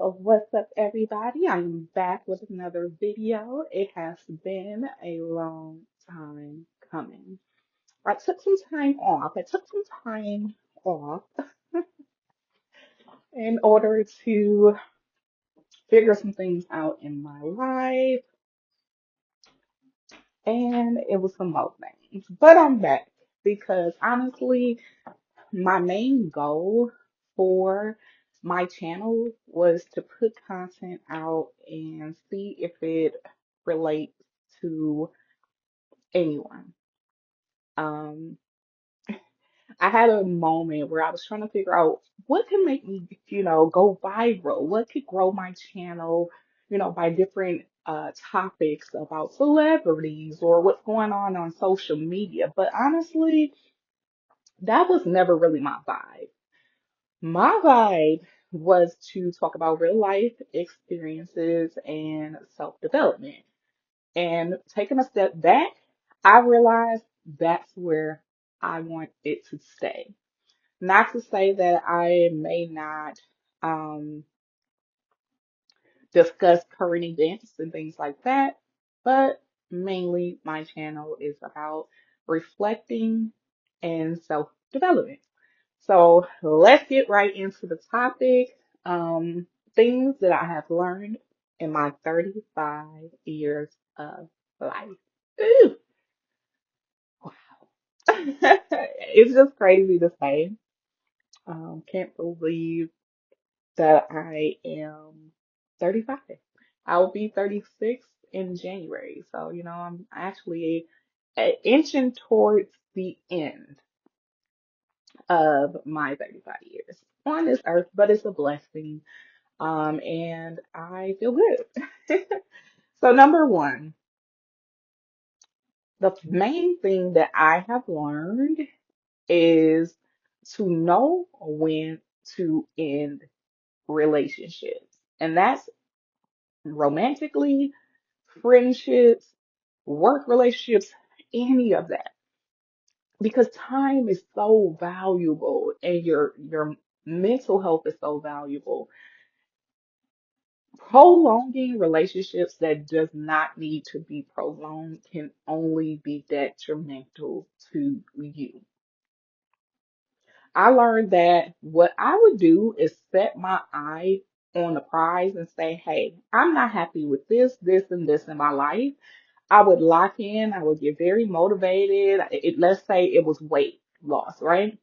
What's up, everybody? I'm back with another video. It has been a long time coming. I took some time off. I took some time off in order to figure some things out in my life, and it was some more things. But I'm back because honestly, my main goal for my channel was to put content out and see if it relates to anyone. Um, I had a moment where I was trying to figure out what could make me, go viral, what could grow my channel, by different topics about celebrities or what's going on social media. But honestly, that was never really my vibe. My vibe was to talk about real life experiences and self-development. And taking a step back, I realized that's where I want it to stay. Not to say that I may not um, discuss current events and things like that, but mainly my channel is about reflecting and self-development. So let's get right into the topic. Um, Things that I have learned in my 35 years of life. Ooh, wow. It's just crazy to say. Can't believe that I am 35. I'll be 36 in January. So, I'm actually inching towards the end of my 35 years on this earth, but it's a blessing. And I feel good. So, number one, the main thing that I have learned is to know when to end relationships. And that's romantically, friendships, work relationships, any of that. Because time is so valuable and your mental health is so valuable. Prolonging relationships that does not need to be prolonged can only be detrimental to you. I learned that what I would do is set my eye on the prize and say, hey, I'm not happy with this, and this in my life. I would lock in, I would get very motivated. Let's say it was weight loss, right?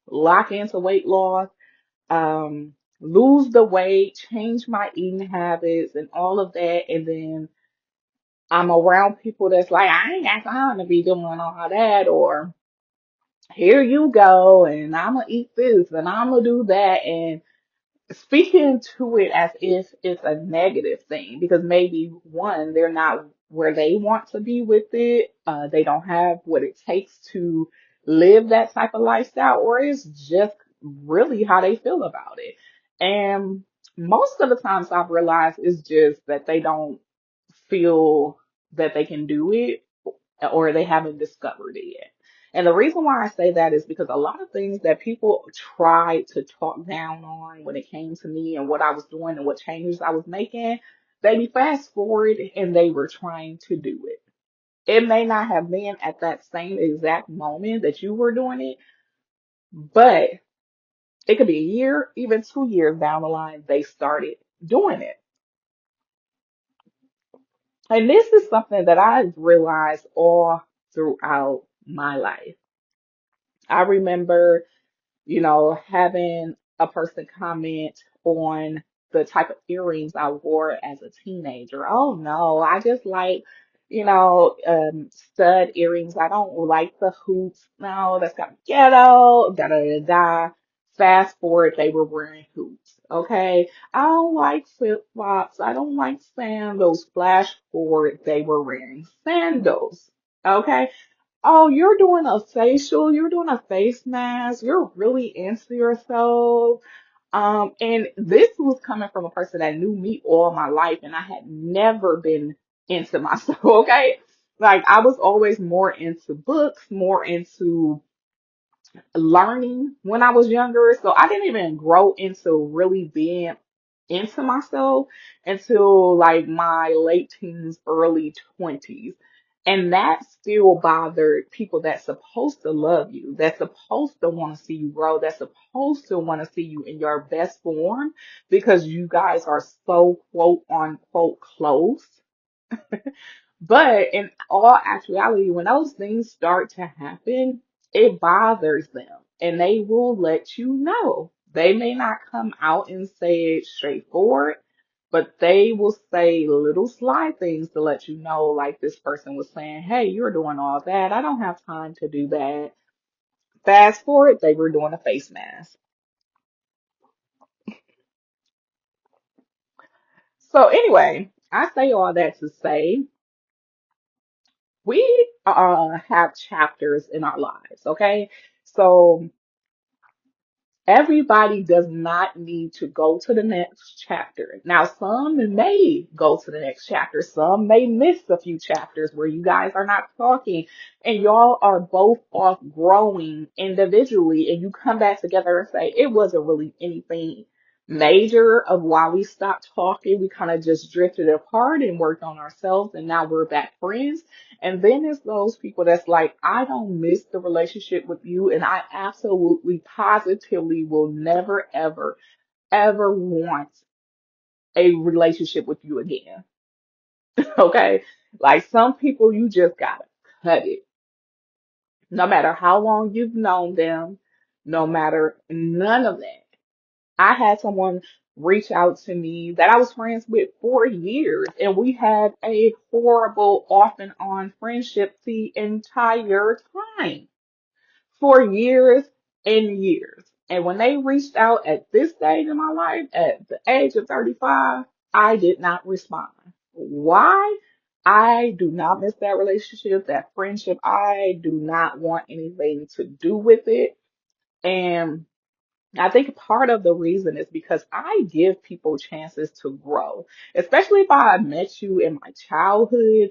Lock into weight loss, lose the weight, change my eating habits and all of that. And then I'm around people that's like, I ain't got time to be doing all that, or here you go, and I'm gonna eat this and I'm gonna do that. And speaking to it as if it's a negative thing, because maybe one, they're not where they want to be with it. They don't have what it takes to live that type of lifestyle, or it's just really how they feel about it. And most of the times I've realized it's just that they don't feel that they can do it, or they haven't discovered it yet. And the reason why I say that is because a lot of things that people tried to talk down on when it came to me and what I was doing and what changes I was making, baby, fast forward and they were trying to do it. It may not have been at that same exact moment that you were doing it, but it could be a year, even 2 years down the line, they started doing it. And this is something that I've realized all throughout my life. I remember having a person comment on the type of earrings I wore as a teenager. Oh no, I just like, stud earrings. I don't like the hoops. No, that's got ghetto, da da da da. Fast forward, they were wearing hoops. Okay. I don't like flip flops. I don't like sandals. Flash forward, they were wearing sandals. Okay. Oh, you're doing a facial, you're doing a face mask, you're really into yourself. And this was coming from a person that knew me all my life, and I had never been into myself, okay? Like, I was always more into books, more into learning when I was younger. So I didn't even grow into really being into myself until like my late teens, early 20s. And that still bothered people that's supposed to love you, that's supposed to want to see you grow, that's supposed to want to see you in your best form because you guys are so quote unquote close. But in all actuality, when those things start to happen, it bothers them and they will let you know. They may not come out and say it straightforward, but they will say little sly things to let you know, like this person was saying, hey, you're doing all that. I don't have time to do that. Fast forward, they were doing a face mask. So anyway, I say all that to say we have chapters in our lives, okay? So everybody does not need to go to the next chapter. Now, some may go to the next chapter. Some may miss a few chapters where you guys are not talking and y'all are both off growing individually and you come back together and say, it wasn't really anything major of why we stopped talking. We kind of just drifted apart and worked on ourselves and now we're back friends. And then it's those people that's like, I don't miss the relationship with you, and I absolutely positively will never, ever, ever want a relationship with you again. Okay? Like some people, you just gotta cut it. No matter how long you've known them, no matter none of that. I had someone reach out to me that I was friends with for years, and we had a horrible off and on friendship the entire time for years and years. And when they reached out at this stage in my life, at the age of 35, I did not respond. Why? I do not miss that relationship, that friendship. I do not want anything to do with it. And I think part of the reason is because I give people chances to grow, especially if I met you in my childhood.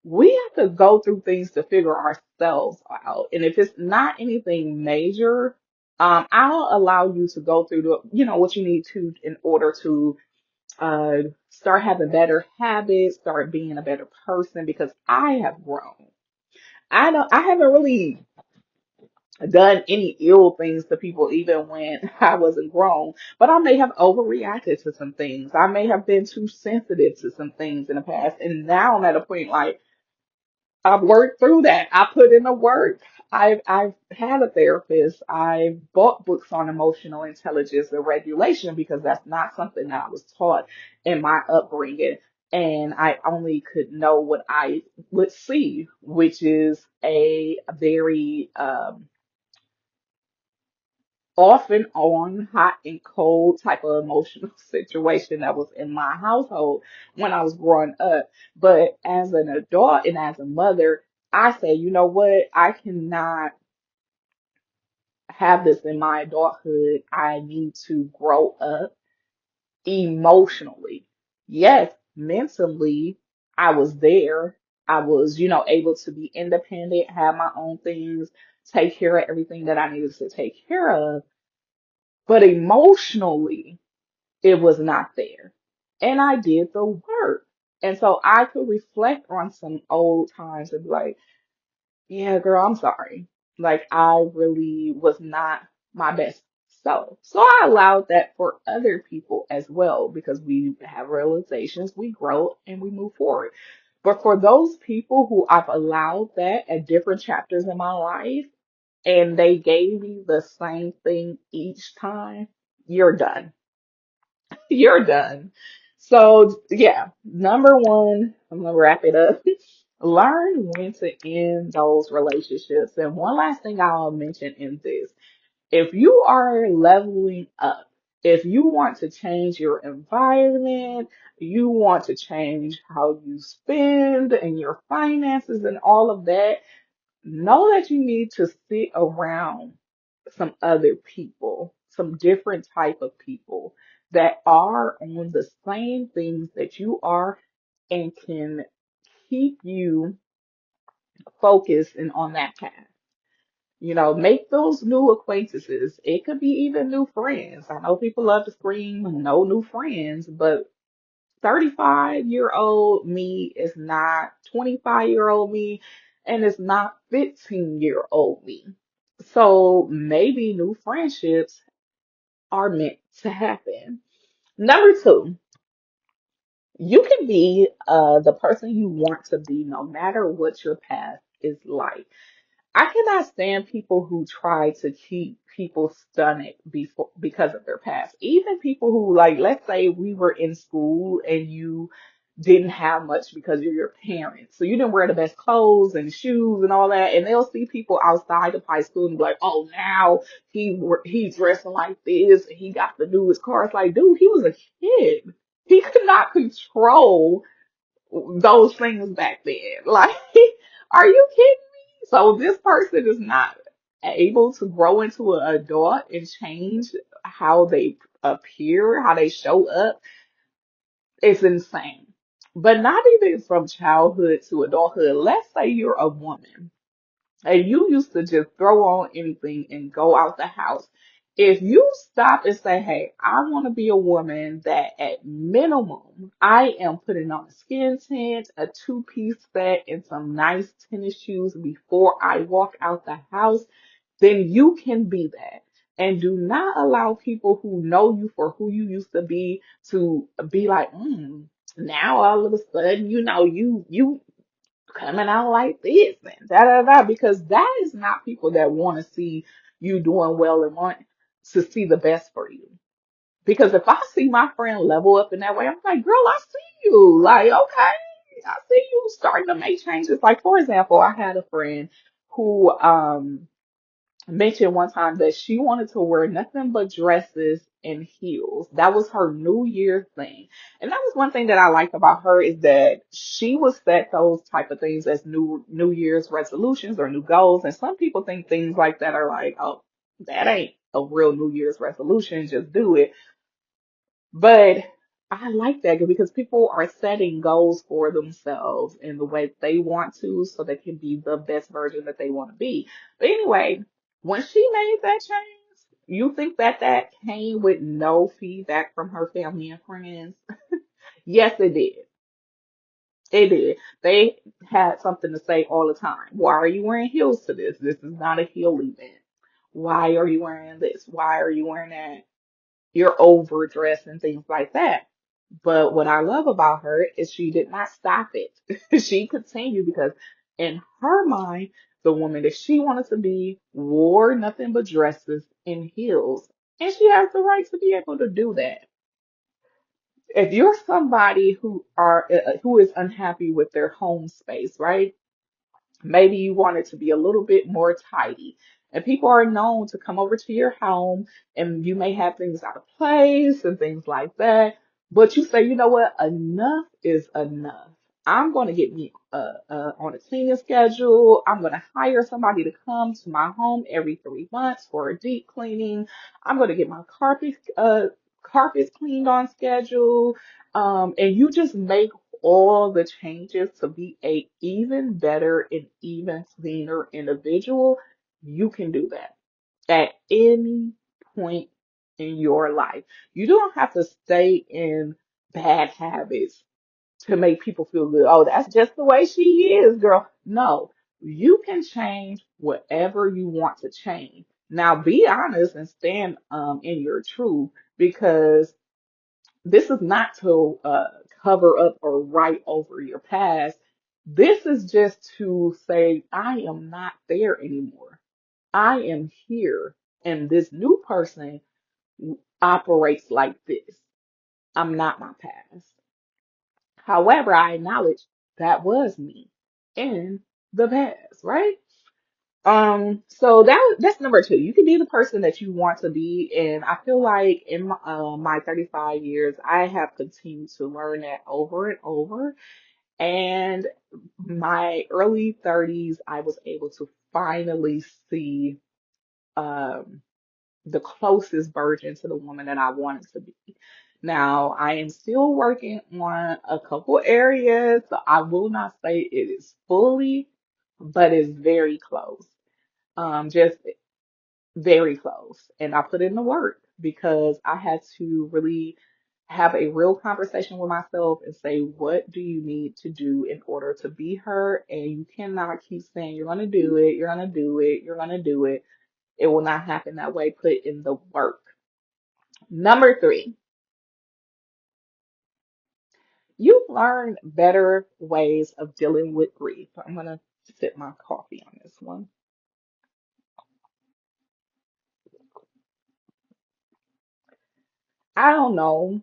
We have to go through things to figure ourselves out. And if it's not anything major, I'll allow you to go through what you need to in order to start having better habits, start being a better person because I have grown. I haven't really done any ill things to people even when I wasn't grown, but I may have overreacted to some things. I may have been too sensitive to some things in the past. And now I'm at a point like I've worked through that. I put in the work. I've had a therapist. I've bought books on emotional intelligence and regulation because that's not something that I was taught in my upbringing. And I only could know what I would see, which is a very off and on, hot and cold type of emotional situation that was in my household when I was growing up. But as an adult and as a mother, I say, you know what? I cannot have this in my adulthood. I need to grow up emotionally. Yes, mentally, I was there. I was, able to be independent, have my own things, take care of everything that I needed to take care of. But emotionally, it was not there. And I did the work. And so I could reflect on some old times and be like, yeah, girl, I'm sorry. Like, I really was not my best self. So I allowed that for other people as well because we have realizations, we grow, and we move forward. But for those people who I've allowed that at different chapters in my life, and they gave me the same thing each time, you're done. You're done. So, yeah, number one, I'm gonna wrap it up. Learn when to end those relationships. And one last thing I'll mention in this, if you are leveling up, if you want to change your environment, you want to change how you spend and your finances and all of that, know that you need to sit around some other people, some different type of people that are on the same things that you are and can keep you focused and on that path. Make those new acquaintances. It could be even new friends. I know people love to scream no new friends, but 35-year-old me is not 25-year-old me, and it's not 15-year-old me. So maybe new friendships are meant to happen. Number two, you can be the person you want to be no matter what your past is like. I cannot stand people who try to keep people stunted because of their past. Even people who, like, let's say we were in school and you didn't have much because you're your parents. So you didn't wear the best clothes and shoes and all that. And they'll see people outside of high school and be like, oh, now he's dressing like this and he got the newest car. It's like, dude, he was a kid. He could not control those things back then. Like, are you kidding me? So this person is not able to grow into an adult and change how they appear, how they show up. It's insane. But not even from childhood to adulthood. Let's say you're a woman and you used to just throw on anything and go out the house. If you stop and say, hey, I want to be a woman that at minimum I am putting on a skin tint, a two-piece set, and some nice tennis shoes before I walk out the house, then you can be that. And do not allow people who know you for who you used to be to be like, now all of a sudden, you coming out like this and da da da, because that is not people that want to see you doing well and want to see the best for you. Because if I see my friend level up in that way, I'm like, girl, I see you. Like, okay, I see you starting to make changes. Like, for example, I had a friend who mentioned one time that she wanted to wear nothing but dresses and heels. That was her New Year thing. And that was one thing that I liked about her is that she would set those type of things as New Year's resolutions or new goals. And some people think things like that are like, oh, that ain't a real New Year's resolution, just do it. But I like that because people are setting goals for themselves in the way they want to so they can be the best version that they want to be. But anyway, when she made that change, you think that that came with no feedback from her family and friends? Yes, it did. It did. They had something to say all the time. Why are you wearing heels to this? This is not a heel event. Why are you wearing this? Why are you wearing that? You're overdressed and things like that. But what I love about her is she did not stop it. She continued because in her mind, the woman that she wanted to be wore nothing but dresses and heels. And she has the right to be able to do that. If you're somebody who is unhappy with their home space, right? Maybe you want it to be a little bit more tidy. And people are known to come over to your home and you may have things out of place and things like that. But you say, you know what? Enough is enough. I'm going to get me on a cleaning schedule. I'm going to hire somebody to come to my home every 3 months for a deep cleaning. I'm going to get my carpets cleaned on schedule. And you just make all the changes to be a even better and even cleaner individual, you can do that at any point in your life. You don't have to stay in bad habits to make people feel good. Oh, that's just the way she is, girl. No, you can change whatever you want to change. Now, be honest and stand in your truth because this is not to cover up or write over your past. This is just to say, I am not there anymore. I am here, and this new person operates like this. I'm not my past. However, I acknowledge that was me in the past, right? So that's number two. You can be the person that you want to be, and I feel like in my 35 years, I have continued to learn that over and over. And my early 30s, I was able to finally see um the closest version to the woman that I wanted to be. Now, I am still working on a couple areas, so I will not say it is fully, but it's very close. just very close. And I put in the work because I had to really have a real conversation with myself and say, what do you need to do in order to be her? And you cannot keep saying, you're going to do it, you're going to do it, you're going to do it. It will not happen that way. Put in the work. Number three, you learn better ways of dealing with grief. I'm going to sip my coffee on this one. I don't know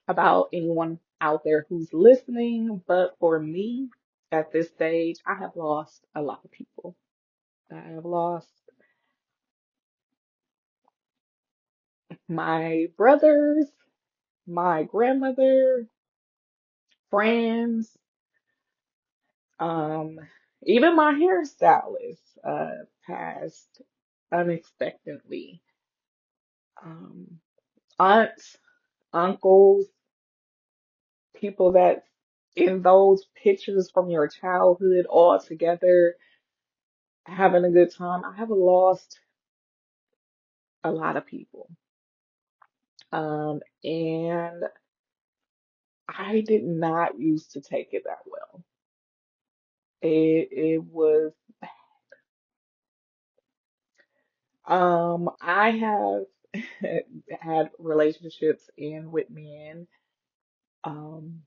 about anyone out there who's listening, but for me, at this stage, I have lost a lot of people. I have lost my brothers, my grandmother, friends, um, even my hairstylist passed unexpectedly. Um, aunts, uncles, people that in those pictures from your childhood all together having a good time. I have lost a lot of people. And I did not used to take it that well. It was I have had relationships end with men um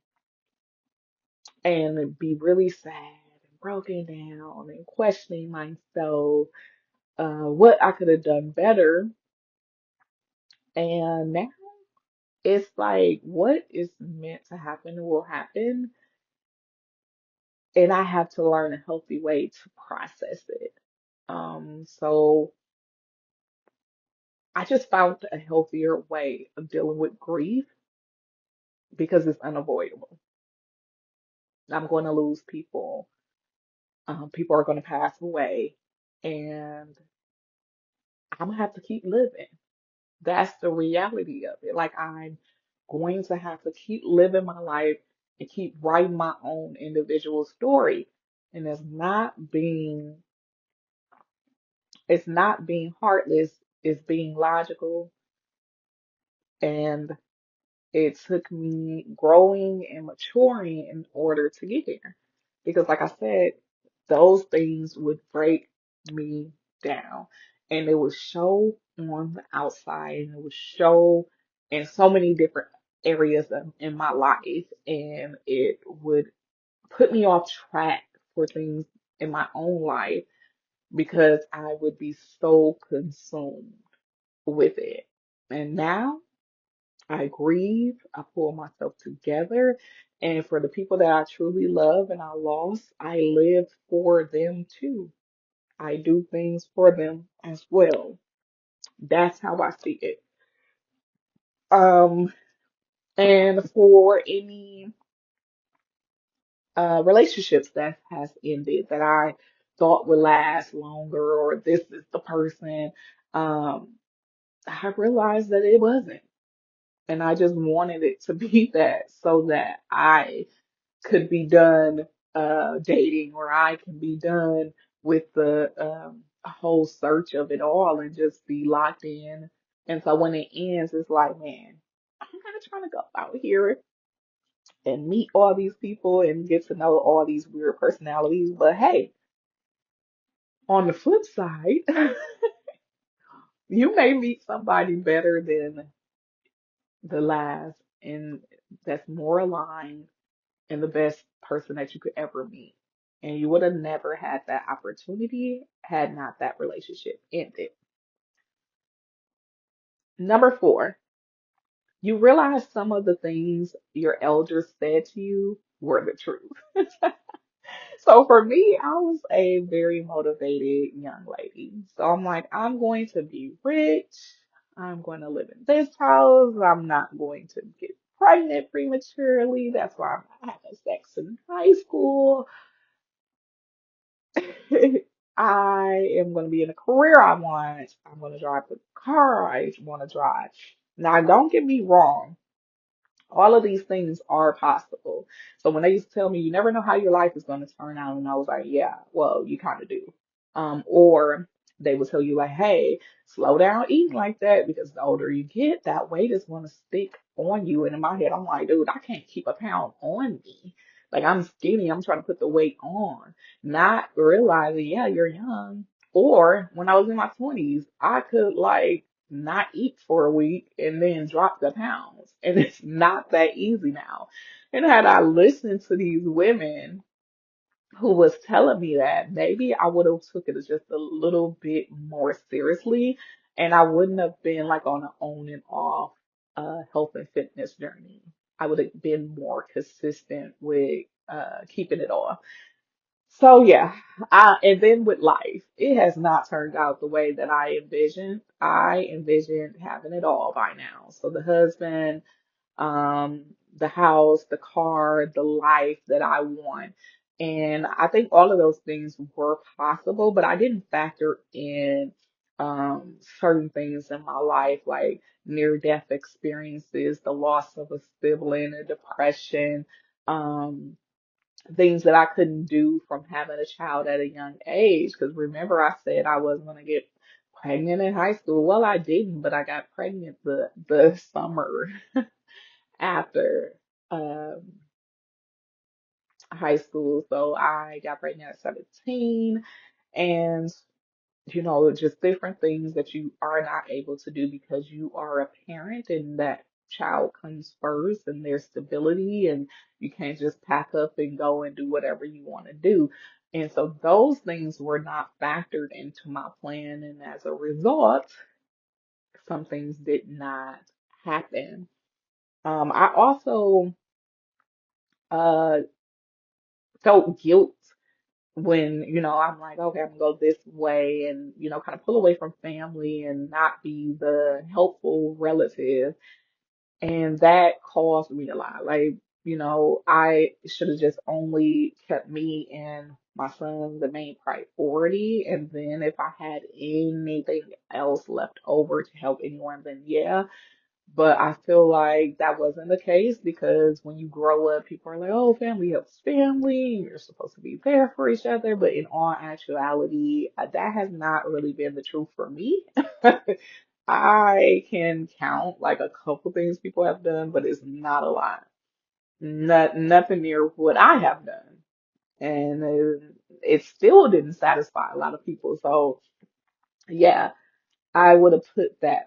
and be really sad and broken down and questioning myself what I could have done better. And now it's like what is meant to happen will happen, and I have to learn a healthy way to process it. So I just found a healthier way of dealing with grief because it's unavoidable. I'm going to lose people. People are going to pass away, and I'm gonna have to keep living. That's the reality of it. Like I'm going to have to keep living my life and keep writing my own individual story. And it's not being heartless, it's being logical. And it took me growing and maturing in order to get here. Because, like I said, those things would break me down. And it would show on the outside, and it would show in so many different areas in my life. And it would put me off track for things in my own life because I would be so consumed with it. And now, I grieve, I pull myself together, and for the people that I truly love and I lost, I live for them too. I do things for them as well. That's how I see it. Um, and for any relationships that has ended that I thought would last longer, or this is the person, um, I realized that it wasn't. And I just wanted it to be that so that I could be done dating, or I can be done with the whole search of it all and just be locked in. And so when it ends, it's like, man, I'm not trying to go out here and meet all these people and get to know all these weird personalities. But hey, on the flip side, you may meet somebody better than the last, and that's more aligned and the best person that you could ever meet. And you would have never had that opportunity had not that relationship ended. Number four, you realize some of the things your elders said to you were the truth. So for me, I was a very motivated young lady. So I'm like, I'm going to be rich. I'm going to live in this house. I'm not going to get pregnant prematurely. That's why I'm not having sex in high school. I am going to be in a career I want. I'm going to drive the car I want to drive. Now, don't get me wrong. All of these things are possible. So when they used to tell me, you never know how your life is going to turn out, and I was like, yeah, well, you kind of do. Or they will tell you like, hey, slow down eating like that because the older you get, that weight is going to stick on you. And in my head, I'm like, dude, I can't keep a pound on me. Like I'm skinny, I'm trying to put the weight on, not realizing, yeah, you're young. Or when I was in my 20s, I could like not eat for a week and then drop the pounds. And it's not that easy now. And had I listened to these women who was telling me that, maybe I would have took it as just a little bit more seriously, and I wouldn't have been like on an on and off health and fitness journey. I would have been more consistent with keeping it off. So yeah, and then with life, it has not turned out the way that I envisioned. I envisioned having it all by now. So the husband, um, the house, the car, the life that I want. And I think all of those things were possible, but I didn't factor in certain things in my life, like near-death experiences, the loss of a sibling, a depression, um, things that I couldn't do from having a child at a young age. Because remember, I said I wasn't going to get pregnant in high school. Well, I didn't, but I got pregnant the summer after um, high school. So I got pregnant at 17, and just different things that you are not able to do because you are a parent and that child comes first and their stability, and you can't just pack up and go and do whatever you want to do. And so those things were not factored into my plan, and as a result, some things did not happen. I also uh, felt guilt when, I'm like, okay, I'm gonna go this way and, kind of pull away from family and not be the helpful relative. And that caused me a lot. Like, I should have just only kept me and my son the main priority. And then if I had anything else left over to help anyone, then yeah. But I feel like that wasn't the case because when you grow up, people are like, oh, family helps family. You're supposed to be there for each other. But in all actuality, that has not really been the truth for me. I can count like a couple things people have done, but it's not a lot. Nothing near what I have done. And it still didn't satisfy a lot of people. So, yeah. I would have put that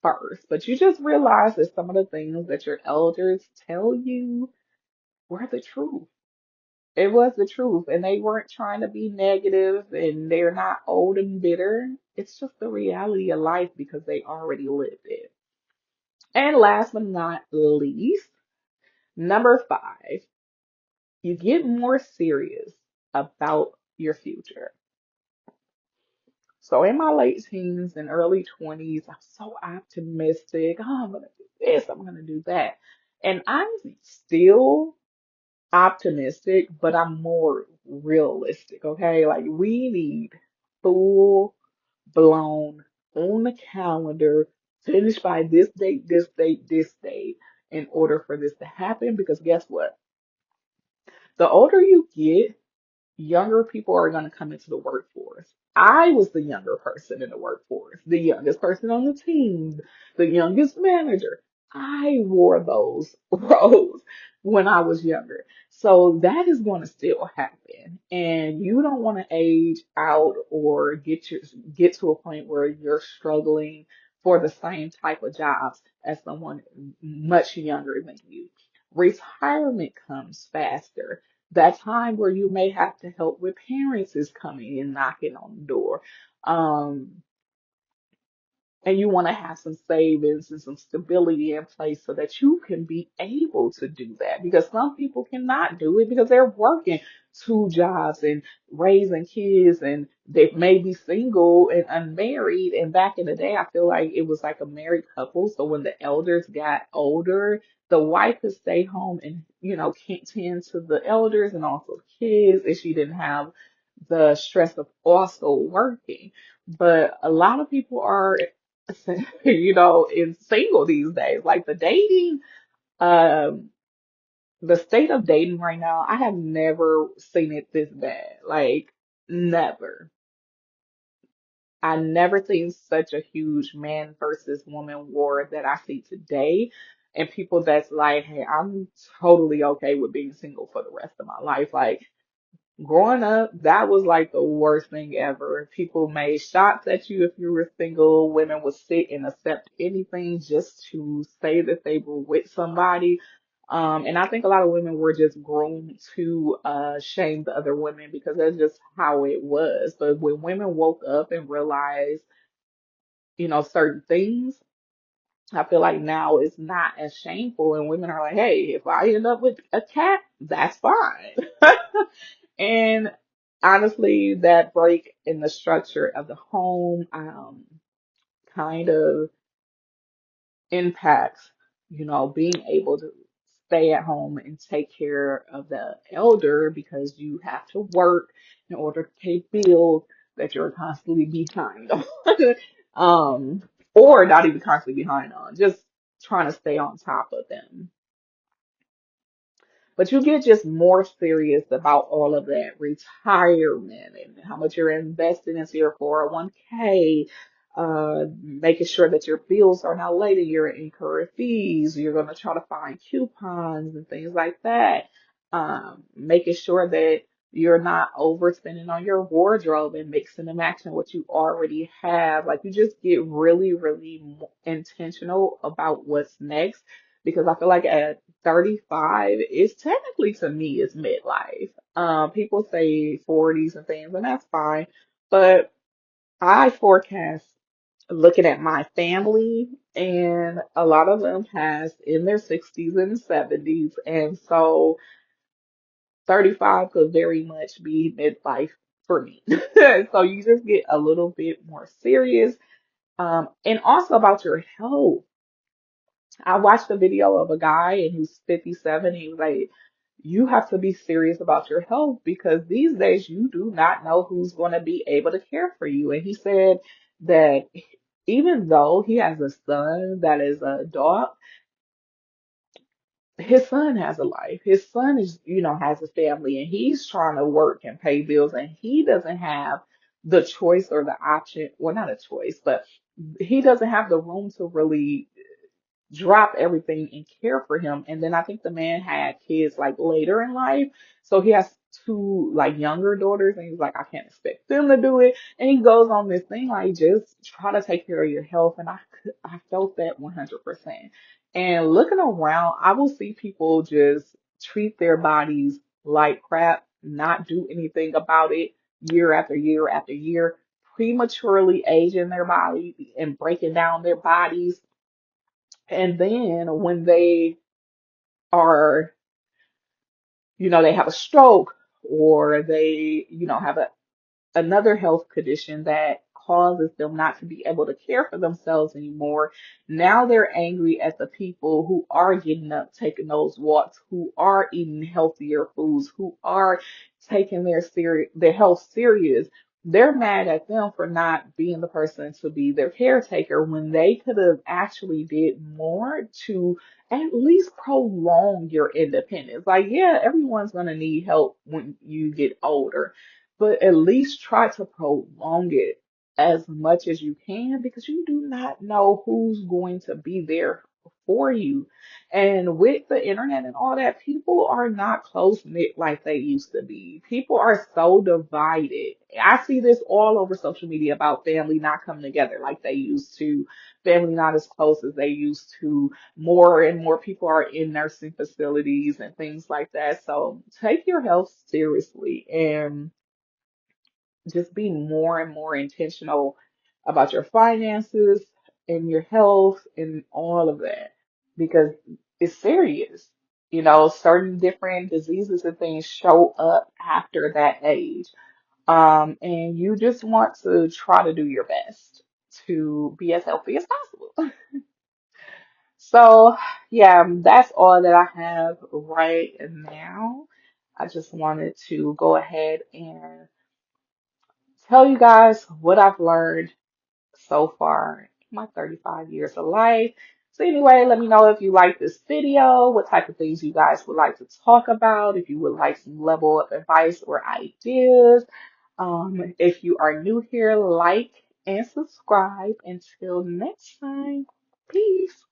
first. But you just realize that some of the things that your elders tell you were the truth. It was the truth. And they weren't trying to be negative and they're not old and bitter. It's just the reality of life because they already lived it. And last but not least, number 5, you get more serious about your future. So in my late teens and early 20s, I'm so optimistic. Oh, I'm gonna do this, I'm gonna do that. And I'm still optimistic, but I'm more realistic, okay? Like we need full blown on the calendar, finished by this date, this date, this date, in order for this to happen. Because guess what? The older you get, younger people are going to come into the workforce. I was the younger person in the workforce, the youngest person on the team, the youngest manager. I wore those roles when I was younger. So that is going to still happen. And you don't want to age out or get to a point where you're struggling for the same type of jobs as someone much younger than you. Retirement comes faster. That time where you may have to help with parents is coming and knocking on the door. Um, and you want to have some savings and some stability in place so that you can be able to do that, because some people cannot do it because they're working 2 jobs and raising kids, and they may be single and unmarried. And back in the day, I feel like it was like a married couple, so when the elders got older, the wife could stay home and tend to the elders and also kids, and she didn't have the stress of also working. But a lot of people are is single these days. Like um, the state of dating right now, I have never seen it this bad. Like, never. I never seen such a huge man versus woman war that I see today. And people that's like, hey, I'm totally okay with being single for the rest of my life. Like, growing up, that was like the worst thing ever. People made shots at you if you were single. Women would sit and accept anything just to say that they were with somebody. And I think a lot of women were just groomed to shame the other women because that's just how it was. But when women woke up and realized, certain things, I feel like now it's not as shameful, and women are like, hey, if I end up with a cat, that's fine. And honestly, that break in the structure of the home kind of impacts, being able to stay at home and take care of the elder because you have to work in order to pay bills that you're constantly behind on. um, or not even constantly behind on, just trying to stay on top of them. But you get just more serious about all of that retirement and how much you're investing into your 401k, making sure that your bills are not late and you're incurring fees. You're going to try to find coupons and things like that. Making sure that you're not overspending on your wardrobe and mixing and matching what you already have. Like you just get really, really intentional about what's next because I feel like at 35 is technically to me is midlife. People say 40s and things, and that's fine. But I forecast looking at my family, and a lot of them has in their 60s and 70s, and so 35 could very much be midlife for me. So you just get a little bit more serious, and also about your health. I watched a video of a guy and he's 57. He was like, you have to be serious about your health because these days you do not know who's going to be able to care for you. And he said that even though he has a son that is an adult, his son has a life. His son is, has a family and he's trying to work and pay bills and he doesn't have the choice or the option, well, not a choice, but he doesn't have the room to really drop everything and care for him. And then I think the man had kids like later in life. So he has two like younger daughters and he's like, I can't expect them to do it. And he goes on this thing like just try to take care of your health. And I felt that 100%. And looking around, I will see people just treat their bodies like crap, not do anything about it year after year after year, prematurely aging their body and breaking down their bodies and then when they are, they have a stroke or they, have another health condition that causes them not to be able to care for themselves anymore. Now they're angry at the people who are getting up, taking those walks, who are eating healthier foods, who are taking their health serious. They're mad at them for not being the person to be their caretaker when they could have actually did more to at least prolong your independence. Like, yeah, everyone's gonna need help when you get older, but at least try to prolong it as much as you can because you do not know who's going to be there for you. And with the internet and all that, people are not close knit like they used to be. People are so divided. I see this all over social media about family not coming together like they used to, family not as close as they used to. More and more people are in nursing facilities and things like that. So take your health seriously and just be more and more intentional about your finances and your health and all of that because it's serious. Certain different diseases and things show up after that age. And you just want to try to do your best to be as healthy as possible. So, yeah, that's all that I have right now. I just wanted to go ahead and tell you guys what I've learned so far in my 35 years of life. So anyway, let me know if you like this video, what type of things you guys would like to talk about, if you would like some level of advice or ideas. If you are new here, like and subscribe. Until next time, peace.